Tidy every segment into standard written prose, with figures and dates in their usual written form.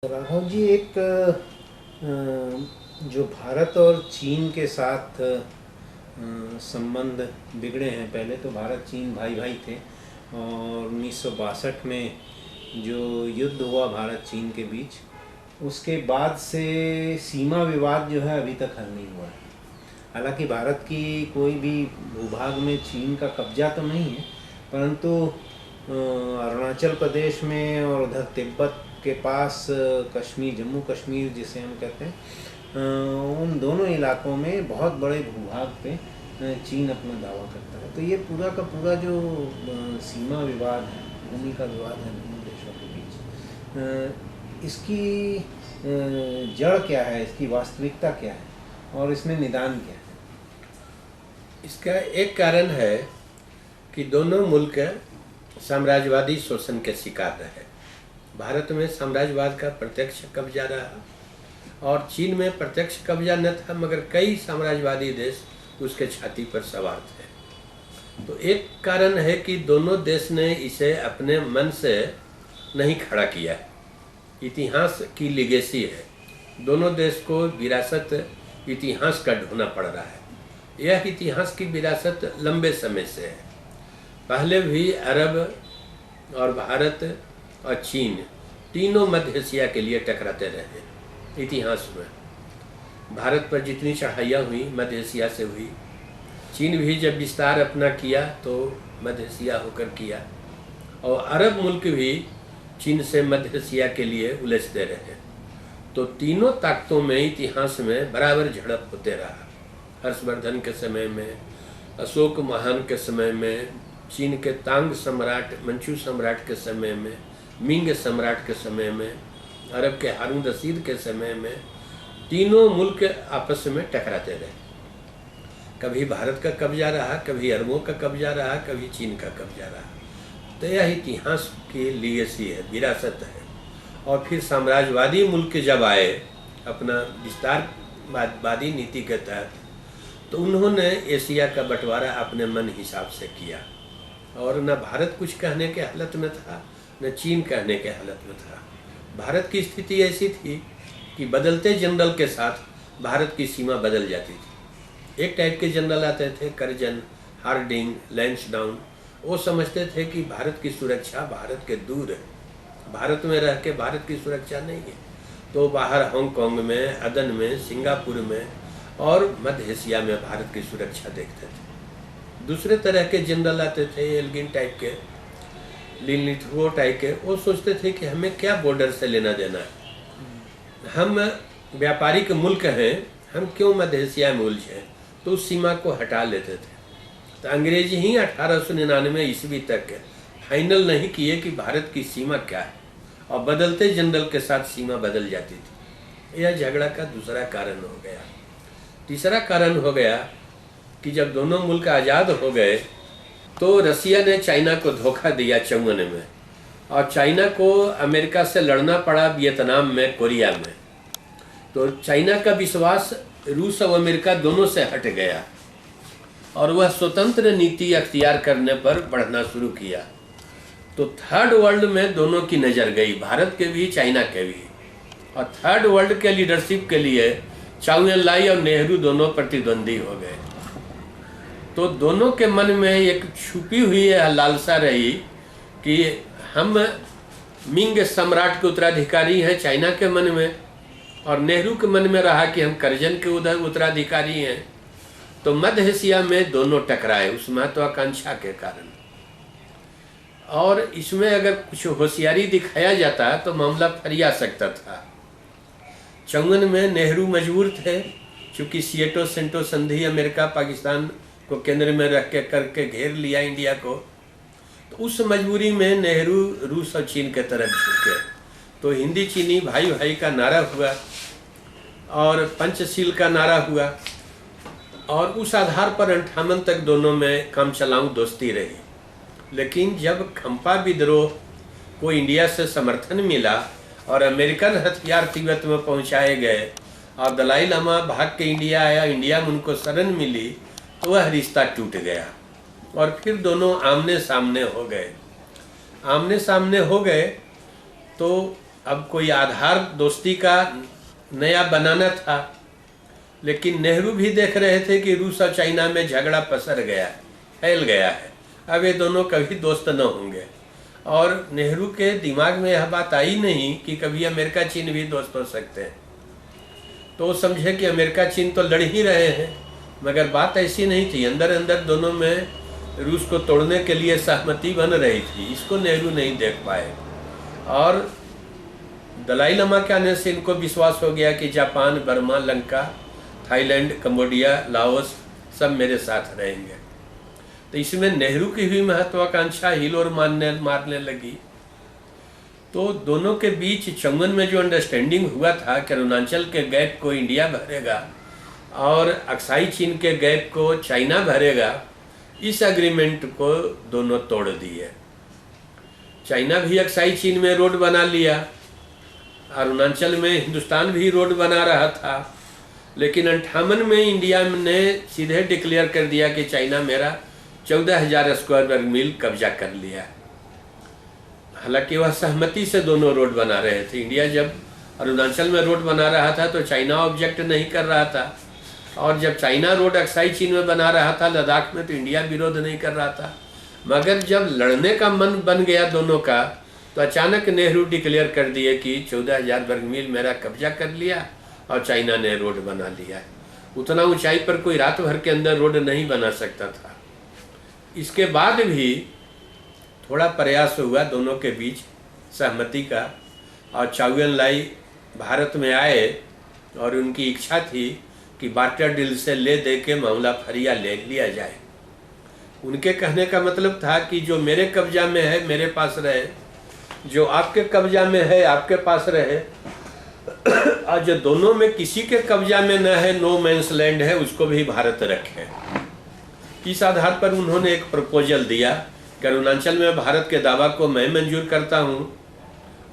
राघव जी, एक जो भारत और चीन के साथ संबंध बिगड़े हैं। पहले तो भारत चीन भाई भाई थे और 1962 में जो युद्ध हुआ भारत चीन के बीच, उसके बाद से सीमा विवाद जो है अभी तक हल नहीं हुआ है। हालांकि भारत की कोई भी भूभाग में चीन का कब्जा तो नहीं है, परंतु अरुणाचल प्रदेश में और उधर तिब्बत के पास कश्मीर, जम्मू कश्मीर जिसे हम कहते हैं, उन दोनों इलाकों में बहुत बड़े भूभाग पे चीन अपना दावा करता है। तो ये पूरा का पूरा जो सीमा विवाद है, भूमि का विवाद है दोनों देशों के बीच, इसकी जड़ क्या है, इसकी वास्तविकता क्या है और इसमें निदान क्या है? इसका एक कारण है कि दोनों मुल्क साम्राज्यवादी शोषण के शिकार रहे। भारत में साम्राज्यवाद का प्रत्यक्ष कब्जा रहा और चीन में प्रत्यक्ष कब्जा न था, मगर कई साम्राज्यवादी देश उसके छाती पर सवार थे। तो एक कारण है कि दोनों देश ने इसे अपने मन से नहीं खड़ा किया, इतिहास की लिगेसी है। दोनों देश को विरासत इतिहास का ढोना पड़ रहा है। यह इतिहास की विरासत लंबे समय से है। पहले भी अरब और भारत और चीन तीनों मध्य एशिया के लिए टकराते रहे। इतिहास में भारत पर जितनी चढ़ाइयाँ हुई मध्य एशिया से हुई। चीन भी जब विस्तार अपना किया तो मध्य एशिया होकर किया, और अरब मुल्क भी चीन से मध्य एशिया के लिए उलझते रहे। तो तीनों ताकतों में इतिहास में बराबर झड़प होते रहा। हर्षवर्धन के समय में, अशोक महान के समय में, चीन के तांग सम्राट, मंचू सम्राट के समय में, मिंग सम्राट के समय में, अरब के हारून रशीद के समय में, तीनों मुल्क आपस में टकराते रहे। कभी भारत का कब्जा रहा, कभी अरबों का कब्जा रहा, कभी चीन का कब्जा रहा। तो यह इतिहास की लीगेसी है, विरासत है। और फिर साम्राज्यवादी मुल्क जब आए अपना विस्तारवादी नीति के तहत, तो उन्होंने एशिया का बंटवारा अपने मन हिसाब से किया, और न भारत कुछ कहने के हालत में था, न चीन कहने के हालत में था। भारत की स्थिति ऐसी थी कि बदलते जनरल के साथ भारत की सीमा बदल जाती थी। एक टाइप के जनरल आते थे, करजन, हार्डिंग, लैंसडाउन। वो समझते थे कि भारत की सुरक्षा भारत के दूर है, भारत में रह के भारत की सुरक्षा नहीं है। तो बाहर हांगकांग में, अदन में, सिंगापुर में और मध्य एशिया में भारत की सुरक्षा देखते थे। दूसरे तरह के जनरल आते थे, एल्गिन टाइप के, लिनलिथगो टाइप के। वो सोचते थे कि हमें क्या बॉर्डर से लेना देना है, हम व्यापारिक मुल्क हैं, हम क्यों मध्य एशिया में उलझे। तो उस सीमा को हटा लेते थे। तो अंग्रेज ही 1899 ईस्वी तक फाइनल नहीं किए कि भारत की सीमा क्या है, और बदलते जनरल के साथ सीमा बदल जाती थी। यह झगड़ा का दूसरा कारण हो गया। तीसरा कारण हो गया कि जब दोनों मुल्क आज़ाद हो गए तो रसिया ने चाइना को धोखा दिया 54 में, और चाइना को अमेरिका से लड़ना पड़ा वियतनाम में, कोरिया में। तो चाइना का विश्वास रूस और अमेरिका दोनों से हट गया, और वह स्वतंत्र नीति अख्तियार करने पर बढ़ना शुरू किया। तो थर्ड वर्ल्ड में दोनों की नज़र गई, भारत के भी, चाइना के भी। और थर्ड वर्ल्ड के लीडरशिप के लिए चाउ एन लाई और नेहरू दोनों प्रतिद्वंदी हो गए। तो दोनों के मन में एक छुपी हुई लालसा रही कि हम मिंग सम्राट के उत्तराधिकारी हैं, चाइना के मन में, और नेहरू के मन में रहा कि हम करजन के उधर उत्तराधिकारी हैं। तो मध्य एशिया में दोनों टकराए उस महत्वाकांक्षा के कारण। और इसमें अगर कुछ होशियारी दिखाया जाता तो मामला फरिया सकता था। 54 में नेहरू मजबूर थे, चूँकि सिएटो सेंटो संधि अमेरिका पाकिस्तान को केंद्र में रख के करके घेर लिया इंडिया को। तो उस मजबूरी में नेहरू रूस और चीन के तरफ झुके। तो हिंदी चीनी भाई भाई का नारा हुआ और पंचशील का नारा हुआ, और उस आधार पर 58 तक दोनों में काम चलाऊं दोस्ती रही। लेकिन जब खंपा विद्रोह को इंडिया से समर्थन मिला और अमेरिकन हथियार तिब्बत में पहुंचाए गए और दलाई लामा भाग के इंडिया आया, इंडिया में उनको शरण मिली, तो वह रिश्ता टूट गया। और फिर दोनों आमने सामने हो गए। आमने सामने हो गए तो अब कोई आधार दोस्ती का नया बनाना था, लेकिन नेहरू भी देख रहे थे कि रूस और चाइना में झगड़ा पसर गया, फैल गया है, अब ये दोनों कभी दोस्त न होंगे। और नेहरू के दिमाग में यह बात आई नहीं कि कभी अमेरिका चीन भी दोस्त हो सकते हैं। तो वो समझे कि अमेरिका चीन तो लड़ ही रहे हैं, मगर बात ऐसी नहीं थी, अंदर अंदर दोनों में रूस को तोड़ने के लिए सहमति बन रही थी। इसको नेहरू नहीं देख पाए और दलाई लामा के आने से इनको विश्वास हो गया कि Japan, Burma, Lanka, Thailand, Cambodia, Laos सब मेरे साथ रहेंगे। तो इसमें नेहरू की भी महत्वाकांक्षा हिलोर मारने लगी। तो दोनों के बीच 54 में जो अंडरस्टैंडिंग हुआ था कि अरुणाचल के गैप को इंडिया भरेगा और अक्साई चीन के गैप को चाइना भरेगा, इस एग्रीमेंट को दोनों तोड़ दिए। चाइना भी अक्साई चीन में रोड बना लिया, अरुणाचल में हिंदुस्तान भी रोड बना रहा था, लेकिन 58 में इंडिया ने सीधे डिक्लेयर कर दिया कि चाइना मेरा 14,000 स्क्वायर मील कब्जा कर लिया। हालांकि वह सहमति से दोनों रोड बना रहे थे। इंडिया जब अरुणाचल में रोड बना रहा था तो चाइना ऑब्जेक्ट नहीं कर रहा था, और जब चाइना रोड अक्साई चीन में बना रहा था लद्दाख में, तो इंडिया विरोध नहीं कर रहा था। मगर जब लड़ने का मन बन गया दोनों का, तो अचानक नेहरू डिक्लेयर कर दिए कि 14,000 वर्ग मील मेरा कब्जा कर लिया और चाइना ने रोड बना लिया। उतना ऊंचाई पर कोई रात भर के अंदर रोड नहीं बना सकता था। इसके बाद भी थोड़ा प्रयास हुआ दोनों के बीच सहमति का, और चाउ एन लाई भारत में आए और उनकी इच्छा थी कि बार्टर डील से ले दे के मामला फरिया ले लिया जाए। उनके कहने का मतलब था कि जो मेरे कब्जा में है मेरे पास रहे, जो आपके कब्जा में है आपके पास रहे, और जो दोनों में किसी के कब्जा में न है, नो मैंस लैंड है, उसको भी भारत रखे। इस आधार पर उन्होंने एक प्रपोजल दिया कि अरुणाचल में भारत के दावा को मैं मंजूर करता हूँ,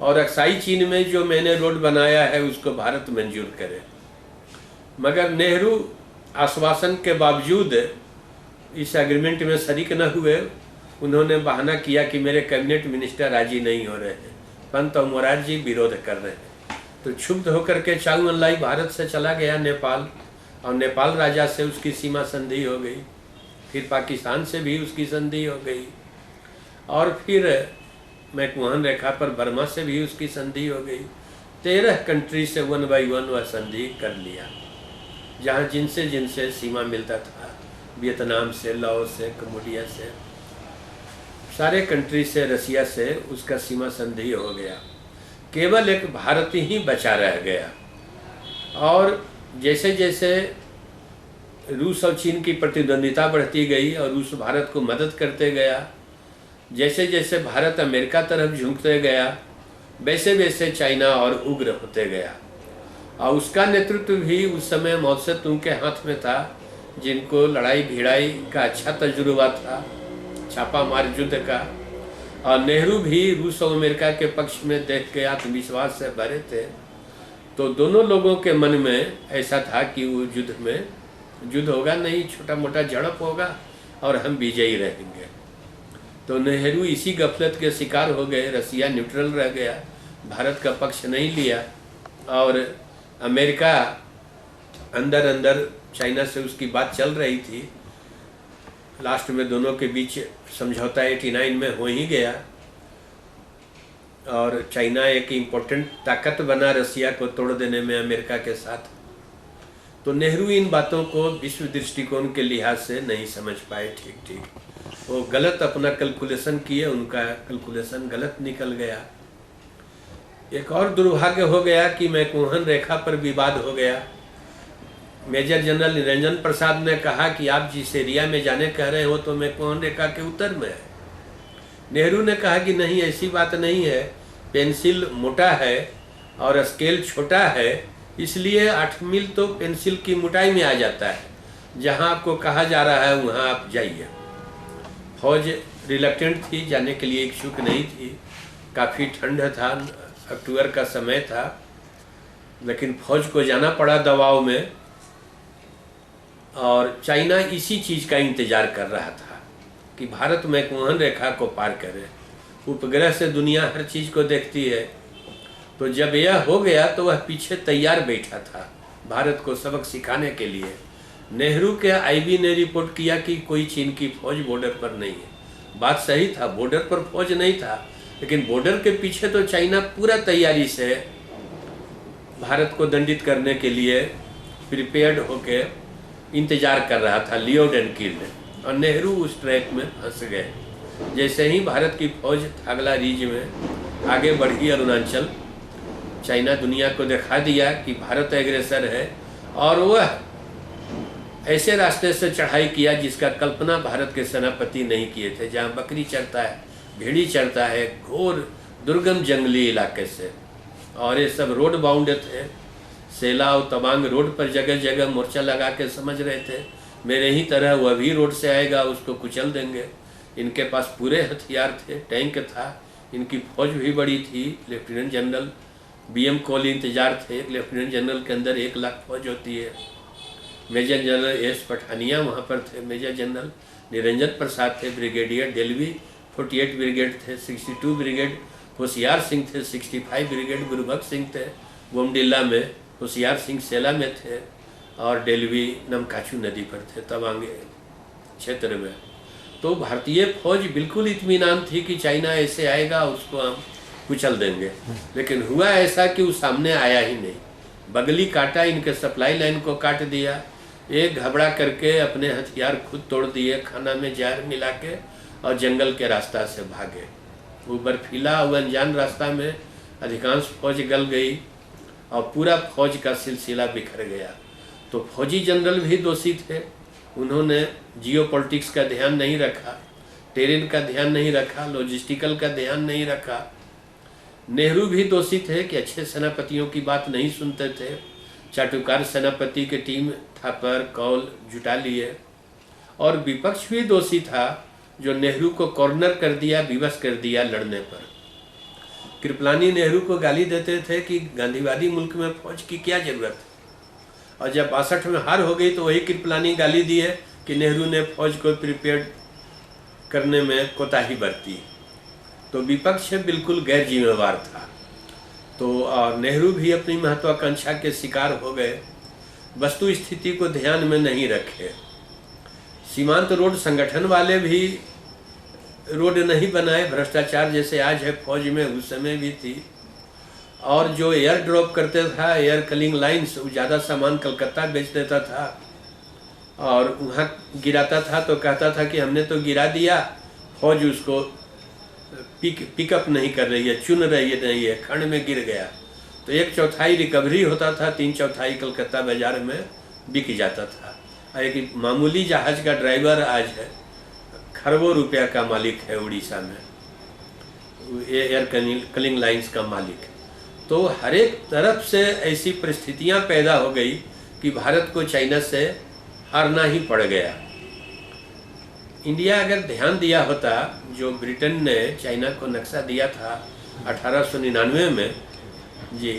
और अक्साई चीन में जो मैंने रोड बनाया है उसको भारत मंजूर करे। मगर नेहरू आश्वासन के बावजूद इस एग्रीमेंट में शरीक न हुए। उन्होंने बहाना किया कि मेरे कैबिनेट मिनिस्टर राजी नहीं हो रहे हैं, पंत और मोरारजी विरोध कर रहे हैं। तो क्षुब्ध होकर के चाउ एन लाई भारत से चला गया नेपाल, और नेपाल राजा से उसकी सीमा संधि हो गई। फिर पाकिस्तान से भी उसकी संधि हो गई, और फिर मैकमोहन रेखा पर बर्मा से भी उसकी संधि हो गई। 13 कंट्री से 1 बाई 1 वह संधि कर लिया, जहाँ जिनसे जिनसे सीमा मिलता था, वियतनाम से, लाओस से, कंबोडिया से, सारे कंट्री से, रसिया से उसका सीमा संधि हो गया। केवल एक भारत ही बचा रह गया। और जैसे जैसे रूस और चीन की प्रतिद्वंदिता बढ़ती गई और रूस भारत को मदद करते गया, जैसे जैसे भारत अमेरिका तरफ झुकते गया, वैसे वैसे चाइना और उग्र होते गया। और उसका नेतृत्व भी उस समय माओ से तुंग के हाथ में था, जिनको लड़ाई भिड़ाई का अच्छा तजुर्बा था, छापा मार युद्ध का। और नेहरू भी रूस और अमेरिका के पक्ष में देख के आत्मविश्वास से भरे थे। तो दोनों लोगों के मन में ऐसा था कि वो युद्ध होगा नहीं, छोटा मोटा झड़प होगा और हम विजयी रहेंगे। तो नेहरू इसी गफलत के शिकार हो गए। रसिया न्यूट्रल रह गया, भारत का पक्ष नहीं लिया, और अमेरिका अंदर अंदर चाइना से उसकी बात चल रही थी। लास्ट में दोनों के बीच समझौता 89 में हो ही गया, और चाइना एक इम्पोर्टेंट ताकत बना रसिया को तोड़ देने में अमेरिका के साथ। तो नेहरू इन बातों को विश्व दृष्टिकोण के लिहाज से नहीं समझ पाए ठीक। वो गलत अपना कैलकुलेशन किए, उनका कैलकुलेशन गलत निकल गया। एक और दुर्भाग्य हो गया कि मैकमोहन रेखा पर विवाद हो गया। मेजर जनरल निरंजन प्रसाद ने कहा कि आप जिस एरिया में जाने कह रहे हो तो मैकमोहन रेखा के उत्तर में है। नेहरू ने कहा कि नहीं, ऐसी बात नहीं है, पेंसिल मोटा है और स्केल छोटा है, इसलिए 8 मील तो पेंसिल की मोटाई में आ जाता है। जहां आपको कहा जा रहा है वहां आप जाइए। फौज रिलक्टेंट थी, जाने के लिए इच्छुक नहीं थी। काफ़ी ठंड था, अक्टूबर का समय था, लेकिन फौज को जाना पड़ा दबाव में। और चाइना इसी चीज़ का इंतज़ार कर रहा था कि भारत मैकमोहन रेखा को पार करे। उपग्रह से दुनिया हर चीज़ को देखती है, तो जब यह हो गया तो वह पीछे तैयार बैठा था भारत को सबक सिखाने के लिए। नेहरू के आईबी ने रिपोर्ट किया कि कोई चीन की फौज बॉर्डर पर नहीं है। बात सही था, बॉर्डर पर फौज नहीं था, लेकिन बॉर्डर के पीछे तो चाइना पूरा तैयारी से भारत को दंडित करने के लिए प्रिपेयर्ड होके इंतजार कर रहा था, लियोड एंड किल्ड। और नेहरू उस ट्रैक में फंस गए। जैसे ही भारत की फौज थागला रीज में आगे बढ़ी अरुणाचल, चाइना दुनिया को दिखा दिया कि भारत एग्रेसर है, और वह ऐसे रास्ते से चढ़ाई किया जिसका कल्पना भारत के सेनापति नहीं किए थे, जहाँ बकरी चरता है, भेड़ी चरता है, घोर दुर्गम जंगली इलाके से। और ये सब रोड बाउंड थे, सेला और तवांग रोड पर जगह जगह मोर्चा लगा के समझ रहे थे मेरे ही तरह वह भी रोड से आएगा, उसको कुचल देंगे। इनके पास पूरे हथियार थे, टैंक था, इनकी फौज भी बड़ी थी। लेफ्टिनेंट जनरल BM कोहली इंतजार थे। एक लेफ्टिनेंट जनरल के अंदर 1 लाख फौज होती है। मेजर जनरल S पठानिया वहाँ पर थे, मेजर जनरल निरंजन प्रसाद थे, ब्रिगेडियर डेलवी 48 ब्रिगेड थे, 62 ब्रिगेड होशियार सिंह थे, 65 ब्रिगेड गुरुबख्श सिंह थे बोमडिल्ला में, होशियार सिंह सेला में थे, और डेलवी नमकाचू नदी पर थे तवांग क्षेत्र में। तो भारतीय फौज बिल्कुल इत्मीनान थी कि चाइना ऐसे आएगा, उसको हम कुचल देंगे। लेकिन हुआ ऐसा कि वो सामने आया ही नहीं, बगली काटा, इनके सप्लाई लाइन को काट दिया। एक घबरा करके अपने हथियार खुद तोड़ दिए, खाना में जहर मिला के, और जंगल के रास्ता से भागे। वो बर्फीला और अनजान रास्ता में अधिकांश फौज गल गई और पूरा फौज का सिलसिला बिखर गया। तो फौजी जनरल भी दोषी थे, उन्होंने जियोपॉलिटिक्स का ध्यान नहीं रखा, टेरेन का ध्यान नहीं रखा, लॉजिस्टिकल का ध्यान नहीं रखा। नेहरू भी दोषी थे कि अच्छे सेनापतियों की बात नहीं सुनते थे। चाटुकार सेनापति की टीम थापर कौल जुटा लिए। और विपक्ष भी दोषी था जो नेहरू को कॉर्नर कर दिया, विवश कर दिया लड़ने पर। कृपलानी नेहरू को गाली देते थे कि गांधीवादी मुल्क में फौज की क्या जरूरत है, और जब 62 में हार हो गई तो वही कृपलानी गाली दिए कि नेहरू ने फौज को प्रिपेयर करने में कोताही बरती। तो विपक्ष बिल्कुल गैर जिम्मेवार था। तो और नेहरू भी अपनी महत्वाकांक्षा के शिकार हो गए, वस्तु स्थिति को ध्यान में नहीं रखे। सीमांत रोड संगठन वाले भी रोड नहीं बनाए, भ्रष्टाचार जैसे आज है फौज में उस समय भी थी। और जो एयर ड्रॉप करते था, एयर कलिंग लाइन्स, वो ज़्यादा सामान कलकत्ता बेच देता था और वहाँ गिराता था तो कहता था कि हमने तो गिरा दिया, फौज उसको पिकअप नहीं कर रही है, चुन रही है, खंड में गिर गया। तो 1/4 रिकवरी होता था, 3/4 कलकत्ता बाजार में बिक जाता था। एक मामूली जहाज का ड्राइवर आज है खरबों रुपया का मालिक है, उड़ीसा में एयर कलिंग लाइन्स का मालिक। तो हर एक तरफ से ऐसी परिस्थितियां पैदा हो गई कि भारत को चाइना से हारना ही पड़ गया। इंडिया अगर ध्यान दिया होता, जो ब्रिटेन ने चाइना को नक्शा दिया था 1899 में, जी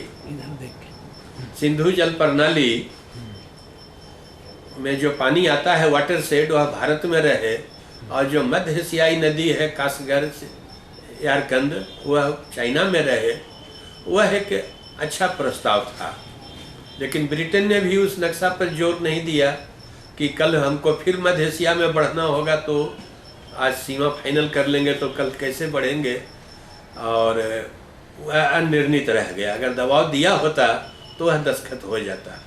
सिंधु जल प्रणाली में जो पानी आता है वाटर शेड, वह भारत में रहे, और जो मध्य एशियाई नदी है कासगढ़ यारकंद, वह चाइना में रहे, वह एक अच्छा प्रस्ताव था। लेकिन ब्रिटेन ने भी उस नक्शा पर जोर नहीं दिया कि कल हमको फिर मध्य एशिया में बढ़ना होगा, तो आज सीमा फाइनल कर लेंगे तो कल कैसे बढ़ेंगे, और वह अनिर्णित रह गया। अगर दबाव दिया होता तो वह दस्तखत हो जाता।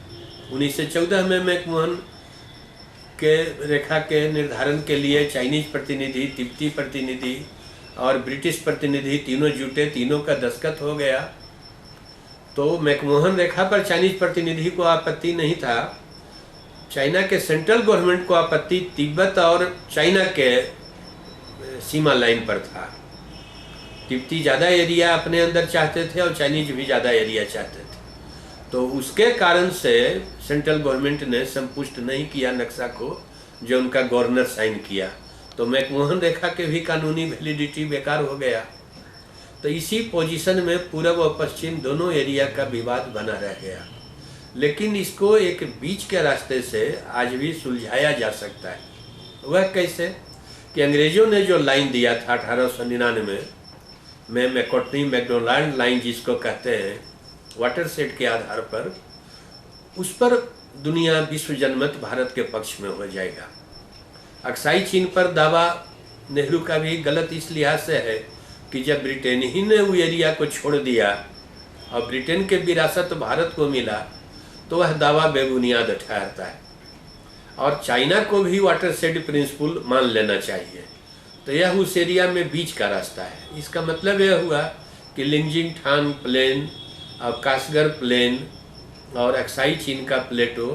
1914 में मैकमोहन के रेखा के निर्धारण के लिए चाइनीज प्रतिनिधि, तिब्बती प्रतिनिधि और ब्रिटिश प्रतिनिधि तीनों जुटे, तीनों का दस्तखत हो गया। तो मैकमोहन रेखा पर चाइनीज प्रतिनिधि को आपत्ति नहीं था, चाइना के सेंट्रल गवर्नमेंट को आपत्ति तिब्बत और चाइना के सीमा लाइन पर था। तिब्बती ज़्यादा एरिया अपने अंदर चाहते थे और चाइनीज भी ज़्यादा एरिया चाहते थे। तो उसके कारण से सेंट्रल गवर्नमेंट ने संपुष्ट नहीं किया नक्शा को, जो उनका गवर्नर साइन किया। तो मैकमोहन रेखा के भी कानूनी वैलिडिटी बेकार हो गया। तो इसी पोजीशन में पूर्व और पश्चिम दोनों एरिया का विवाद बना रह गया। लेकिन इसको एक बीच के रास्ते से आज भी सुलझाया जा सकता है। वह कैसे कि अंग्रेजों ने जो लाइन दिया था 1899 में में मैकोटनी मैकडोनाल्ड लाइन जिसको कहते हैं, वाटरशेड के आधार पर, उस पर दुनिया विश्व जनमत भारत के पक्ष में हो जाएगा। अक्साई चीन पर दावा नेहरू का भी गलत इस लिहाज से है कि जब ब्रिटेन ही ने वो एरिया को छोड़ दिया और ब्रिटेन के विरासत भारत को मिला तो वह दावा बेबुनियाद ठहरता है। और चाइना को भी वाटरशेड प्रिंसिपल मान लेना चाहिए। तो यह उस एरिया में बीच का रास्ता है। इसका मतलब यह हुआ कि लिंगजिंग थांग प्लेन और कासगर प्लेन और अक्साई चीन का प्लेटो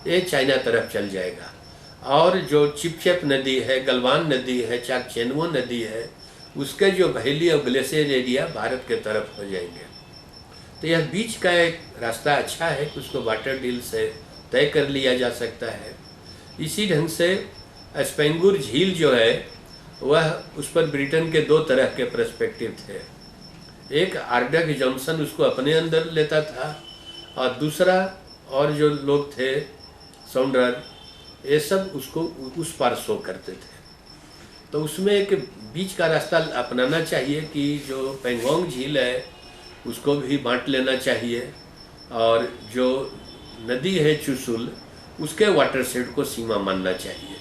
ये चाइना तरफ चल जाएगा, और जो चिपचेप नदी है, गलवान नदी है, चाकचेनवो नदी है, उसके जो वैली और ग्लेशियर एरिया भारत के तरफ हो जाएंगे। तो यह बीच का एक रास्ता अच्छा है कि उसको वाटर डील से तय कर लिया जा सकता है। इसी ढंग से स्पेंगुर झील जो है वह, उस पर ब्रिटेन के दो तरह के पर्सपेक्टिव थे। एक आर्डक जॉनसन उसको अपने अंदर लेता था, और दूसरा और जो लोग थे साउंडर, ये सब उसको उस पार शो करते थे। तो उसमें एक बीच का रास्ता अपनाना चाहिए कि जो पेंगोंग झील है उसको भी बांट लेना चाहिए, और जो नदी है चुसुल उसके वाटरशेड को सीमा मानना चाहिए।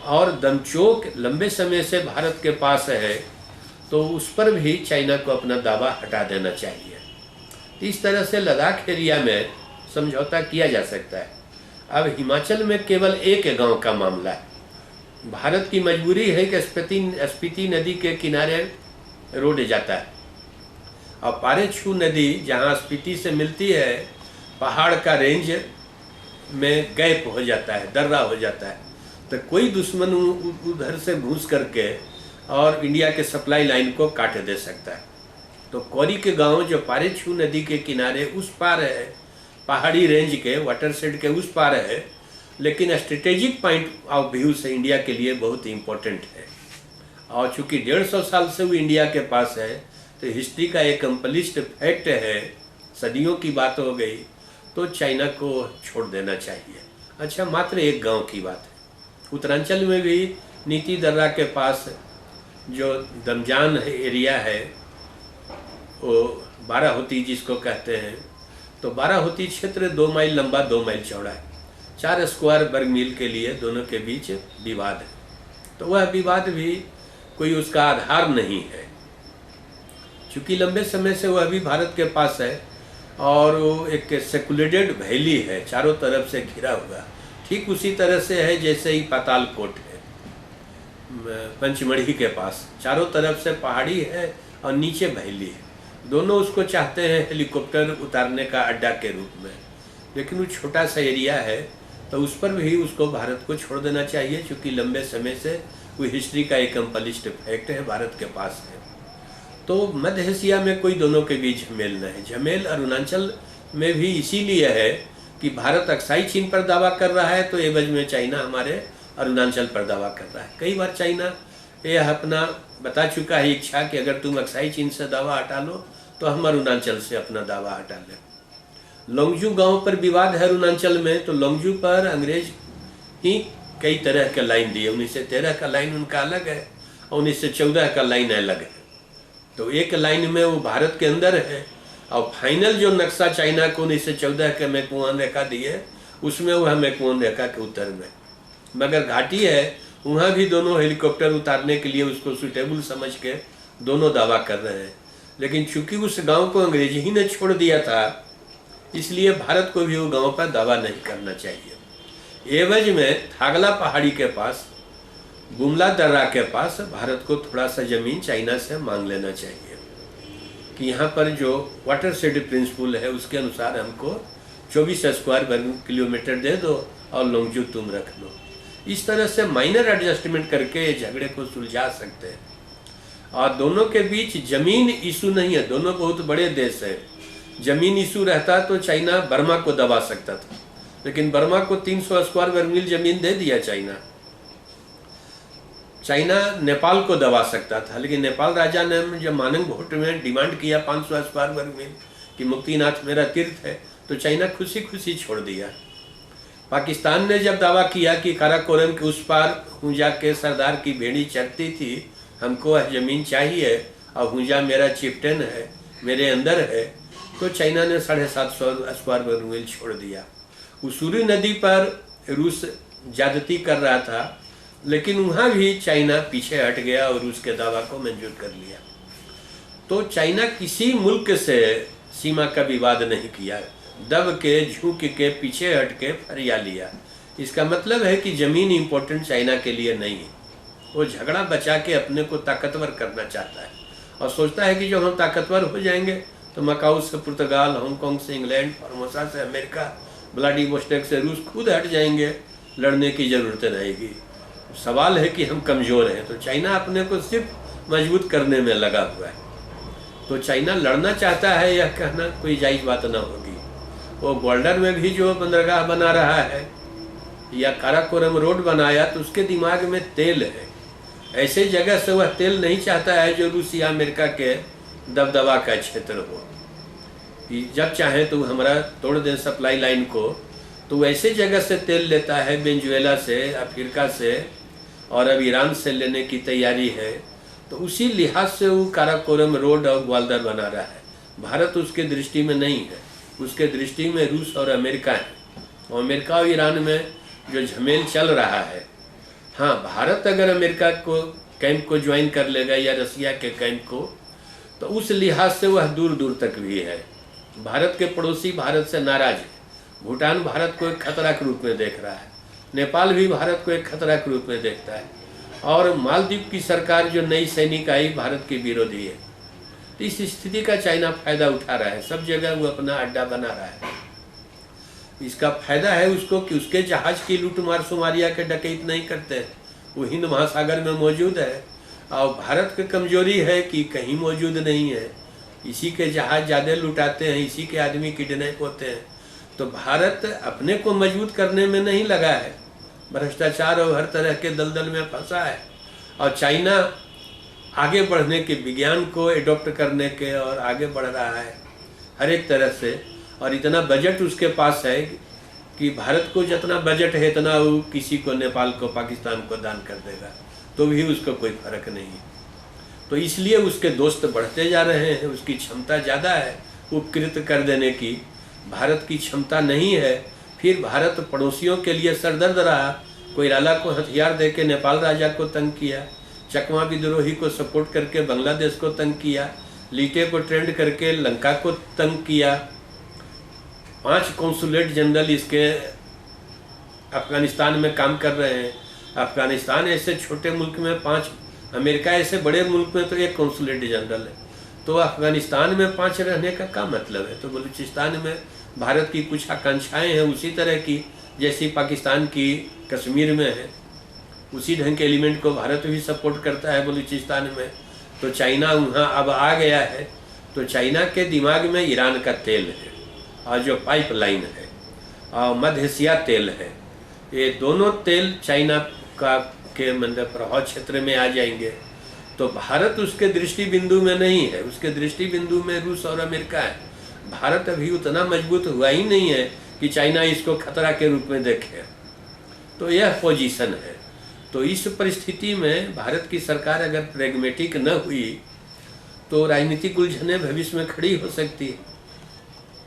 और दमचोक लंबे समय से भारत के पास है तो उस पर भी चाइना को अपना दावा हटा देना चाहिए। तो इस तरह से लद्दाख एरिया में समझौता किया जा सकता है। अब हिमाचल में केवल एक गांव का मामला है। भारत की मजबूरी है कि स्पीति नदी के किनारे रोड जाता है, और पारेछू नदी जहां स्पीति से मिलती है, पहाड़ का रेंज में गैप हो जाता है, दर्रा हो जाता है। तो कोई दुश्मन उधर से घुस करके और इंडिया के सप्लाई लाइन को काट दे सकता है। तो कौरी के गांव जो पारेछू नदी के किनारे उस पार है, पहाड़ी रेंज के वाटरशेड के उस पार है, लेकिन स्ट्रेटेजिक पॉइंट ऑफ व्यू से इंडिया के लिए बहुत इम्पोर्टेंट है। और चूंकि 150 साल से वो इंडिया के पास है, तो हिस्ट्री का एक कंप्लीट फैक्ट है, सदियों की बात हो गई, तो चाइना को छोड़ देना चाहिए। अच्छा, मात्र एक गांव की बात है। उत्तरांचल में भी नीति दर्रा के पास जो दमजान एरिया है, वो बाराहोती जिसको कहते हैं, तो बाराहोती क्षेत्र 2 माइल लंबा 2 माइल चौड़ा है। 4 स्क्वायर वर्ग मील के लिए दोनों के बीच विवाद है। तो वह विवाद भी कोई उसका आधार नहीं है, चूँकि लंबे समय से वह भी भारत के पास है, और वो एक सेकुलेटेड वैली है, चारों तरफ से घिरा हुआ। ठीक उसी तरह से है जैसे ही पातालकोट है पंचमढ़ी के पास, चारों तरफ से पहाड़ी है और नीचे वैली है। दोनों उसको चाहते हैं हेलीकॉप्टर उतारने का अड्डा के रूप में, लेकिन वो छोटा सा एरिया है, तो उस पर भी उसको भारत को छोड़ देना चाहिए, क्योंकि लंबे समय से वो हिस्ट्री का एक कंप्लीट फैक्ट है, भारत के पास है। तो मध्य एशिया में कोई दोनों के बीच झमेल न है। झमेल अरुणाचल में भी इसीलिए है कि भारत अक्साई चीन पर दावा कर रहा है, तो एवज में चाइना हमारे अरुणाचल पर दावा कर रहा है। कई बार चाइना यह अपना बता चुका है इच्छा कि अगर तुम अक्साई चीन से दावा हटा लो तो हम अरुणाचल से अपना दावा हटा लें। लोंगजू गांव पर विवाद है अरुणाचल में, तो लोंगजू पर अंग्रेज ही कई तरह के लाइन दिए। 1913 का लाइन उनका अलग है और 1914 का लाइन अलग है। तो एक लाइन में वो भारत के अंदर है, और फाइनल जो नक्शा चाइना को 1914 के मैकमोहन रेखा दी है, उसमें वह मैकमोहन रेखा के उत्तर में मगर घाटी है, वहाँ भी दोनों हेलीकॉप्टर उतारने के लिए उसको सुटेबल समझ के दोनों दावा कर रहे हैं। लेकिन चूंकि उस गांव को अंग्रेज ही ने छोड़ दिया था, इसलिए भारत को भी वो गांव पर दावा नहीं करना चाहिए। एवज में थागला पहाड़ी के पास, गुमला दर्रा के पास भारत को थोड़ा सा जमीन चाइना से मांग लेना चाहिए कि यहाँ पर जो वाटरशेड प्रिंसिपल है उसके अनुसार हमको 24 स्क्वायर वर्ग किलोमीटर दे दो और लोंगजू तुम रख लो। इस तरह से माइनर एडजस्टमेंट करके झगड़े को सुलझा सकते हैं। और दोनों के बीच जमीन इशू नहीं है, दोनों बहुत बड़े देश है। जमीन इशू रहता तो चाइना बर्मा को दबा सकता था, लेकिन बर्मा को 300 स्क्वायर वर्ग मील जमीन दे दिया चाइना नेपाल को दबा सकता था, लेकिन नेपाल राजा ने जब मानंग भोट में डिमांड किया 500 स्क्वायर वर्ग मील कि मुक्तिनाथ मेरा तीर्थ है, तो चाइना खुशी खुशी छोड़ दिया। पाकिस्तान ने जब दावा किया कि काराकोरम के उस पार हूँ जाके सरदार की भेड़ी चरती थी, हमको वह जमीन चाहिए, और हुंजा मेरा चिफ्टेन है, मेरे अंदर है, तो चाइना ने 750 स्क्वायर मील छोड़ दिया। उसूरी नदी पर रूस ज्यादती कर रहा था, लेकिन वहाँ भी चाइना पीछे हट गया और रूस के दावा को मंजूर कर लिया। तो चाइना किसी मुल्क से सीमा का विवाद नहीं किया, दब के झुक के पीछे हट के फरिया लिया। इसका मतलब है कि ज़मीन इम्पोर्टेंट चाइना के लिए नहीं है। वो झगड़ा बचा के अपने को ताकतवर करना चाहता है और सोचता है कि जब हम ताकतवर हो जाएंगे तो मकाऊ से पुर्तगाल, हांगकांग से इंग्लैंड, फॉर्मोसा से अमेरिका, व्लादिवोस्टोक से रूस खुद हट जाएंगे, लड़ने की ज़रूरत रहेगी। सवाल है कि हम कमज़ोर हैं, तो चाइना अपने को सिर्फ मजबूत करने में लगा हुआ है। तो चाइना लड़ना चाहता है, यह कहना कोई जायज़ बात ना होगी। वो बॉर्डर में भी जो बंदरगाह बना रहा है या काराकोरम रोड बनाया, तो उसके दिमाग में तेल है। ऐसे जगह से वह तेल नहीं चाहता है जो रूस या अमेरिका के दबदबा का क्षेत्र हो, कि जब चाहे तो हमारा तोड़ दे सप्लाई लाइन को। तो वैसे जगह से तेल लेता है, वेनेजुएला से, अफ्रीका से, और अब ईरान से लेने की तैयारी है। तो उसी लिहाज से वो काराकोरम रोड और ग्वालियर बना रहा है। भारत उसके दृष्टि में नहीं है, उसके दृष्टि में रूस और अमेरिका है। और अमेरिका और ईरान में जो झमेल चल रहा है, हाँ, भारत अगर अमेरिका को कैंप को ज्वाइन कर लेगा या रसिया के कैंप को, तो उस लिहाज से वह दूर दूर तक भी है। भारत के पड़ोसी भारत से नाराज है। भूटान भारत को एक खतरा के रूप में देख रहा है, नेपाल भी भारत को एक खतरा के रूप में देखता है, और मालदीव की सरकार जो नई सैनिक आई भारत के विरोधी है। तो इस स्थिति का चाइना फायदा उठा रहा है, सब जगह वो अपना अड्डा बना रहा है। इसका फायदा है उसको कि उसके जहाज की लूटमार सुमारिया के डकैत नहीं करते, वो हिंद महासागर में मौजूद है। और भारत की कमजोरी है कि कहीं मौजूद नहीं है, इसी के जहाज ज़्यादा लुटाते हैं, इसी के आदमी किडनैप होते हैं। तो भारत अपने को मजबूत करने में नहीं लगा है, भ्रष्टाचार और हर तरह के दलदल में फंसा है। और चाइना आगे बढ़ने के, विज्ञान को एडॉप्ट करने के और आगे बढ़ रहा है हर एक तरह से। और इतना बजट उसके पास है कि भारत को जितना बजट है इतना वो किसी को, नेपाल को, पाकिस्तान को दान कर देगा, तो भी उसको कोई फर्क नहीं है। तो इसलिए उसके दोस्त बढ़ते जा रहे हैं, उसकी क्षमता ज़्यादा है उपकृत कर देने की, भारत की क्षमता नहीं है। फिर भारत पड़ोसियों के लिए सरदर्द रहा। कोइराला को हथियार देके नेपाल राजा को तंग किया, चकमा विद्रोही को सपोर्ट करके बांग्लादेश को तंग किया, लीटे को ट्रेंड करके लंका को तंग किया। 5 कॉन्सुलेट जनरल इसके अफगानिस्तान में काम कर रहे हैं। अफगानिस्तान ऐसे छोटे मुल्क में 5, अमेरिका ऐसे बड़े मुल्क में तो 1 कॉन्सुलेट जनरल है। तो अफगानिस्तान में 5 रहने का क्या मतलब है? तो बलूचिस्तान में भारत की कुछ आकांक्षाएं हैं उसी तरह की जैसी पाकिस्तान की कश्मीर में है, उसी ढंग के एलिमेंट को भारत भी सपोर्ट करता है बलूचिस्तान में। तो चाइना वहाँ अब आ गया है। तो चाइना के दिमाग में ईरान का तेल है और जो पाइपलाइन है और मध्य एशिया तेल है, ये दोनों तेल चाइना का के मतलब प्रभाव क्षेत्र में आ जाएंगे। तो भारत उसके दृष्टि बिंदु में नहीं है, उसके दृष्टि बिंदु में रूस और अमेरिका है। भारत अभी उतना मजबूत हुआ ही नहीं है कि चाइना इसको खतरा के रूप में देखे। तो यह पोजीशन है। तो इस परिस्थिति में भारत की सरकार अगर प्रैग्मेटिक न हुई तो राजनीतिक उलझनें भविष्य में खड़ी हो सकती है।